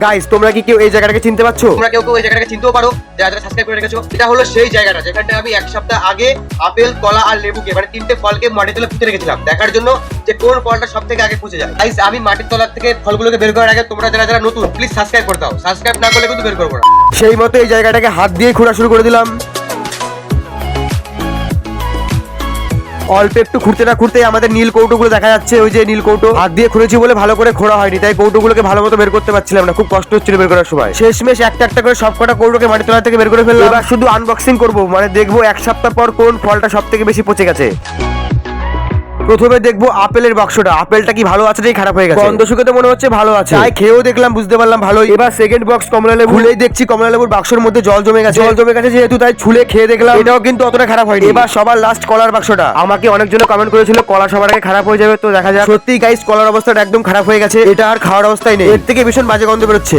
Guys তোমরা কি কেউ এই জায়গাটাকে চিনতে পারছো? তোমরা কেউ এই জায়গাটাকে চিনতেও পারো যারা যারা সাবস্ক্রাইব করে রেখেছো। এটা হলো সেই জায়গাটা যেখানে আমি এক সপ্তাহ আগে আপেল, কলা আর লেবুকে মানে তিনটে ফলকে মাটির তলায় পুঁতে রেখেছিলাম দেখার জন্য যে কোন ফলটা সবথেকে আগে পচে যায়। গাইস আমি মাটির তলা থেকে ফলগুলোকে বের করার আগে তোমরা যারা যারা নতুন প্লিজ সাবস্ক্রাইব করে দাও, সাবস্ক্রাইব না করলে কিন্তু বের করবো না। সেই মতো এই জায়গাটাকে হাত দিয়ে খোঁড়া শুরু করে দিলাম। অল্প একটু খুঁড়তে না খুঁড়তেই আমাদের নীল কৌটোগুলো দেখা যাচ্ছে। ওই যে নীল কৌটো, হাত দিয়ে খুঁড়েছি বলে ভালো করে খোঁড়া হয়নি, তাই কৌটোগুলোকে ভালো মতো বের করতে পারছিলাম না, খুব কষ্ট হচ্ছিল বের করার সময়। শেষমেশ একটা একটা করে সবকটা কৌটোকে মাটির তলা থেকে বের করে ফেললাম। এবার শুধু আনবক্সিং করবো, মানে দেখবো এক সপ্তাহ পর কোন ফলটা সব থেকে বেশি পচে গেছে। প্রথমে দেখবো আপেলের বাক্সটা, আপেলটা কি ভালো আছে নাকি খারাপ হয়ে গেছে। গন্ধ শুকে তো মনে হচ্ছে ভালো আছে, তাই খেয়েও দেখলাম, বুঝতে পারলাম ভালোই। এবার সেকেন্ড বক্স কমলালেবু, খুলেই দেখছি কমলালেবুর বাক্সের মধ্যে জল জমে গেছে। জল জমে গেছে যেহেতু তাই ছুলে খেয়ে দেখলাম, এটাও কিন্তু অতটা খারাপ হয়নি। এবার সবার লাস্ট কলার বাক্সটা, আমাকে অনেকজন কমেন্ট করেছিল কলা সবার আগে খারাপ হয়ে যাবে, তো দেখা যাক। সত্যি গাইস কলার অবস্থাটা একদম খারাপ হয়ে গেছে, এটা আর খাওয়ার অবস্থায় নেই, এর থেকে ভীষণ বাজে গন্ধ বেরোচ্ছে।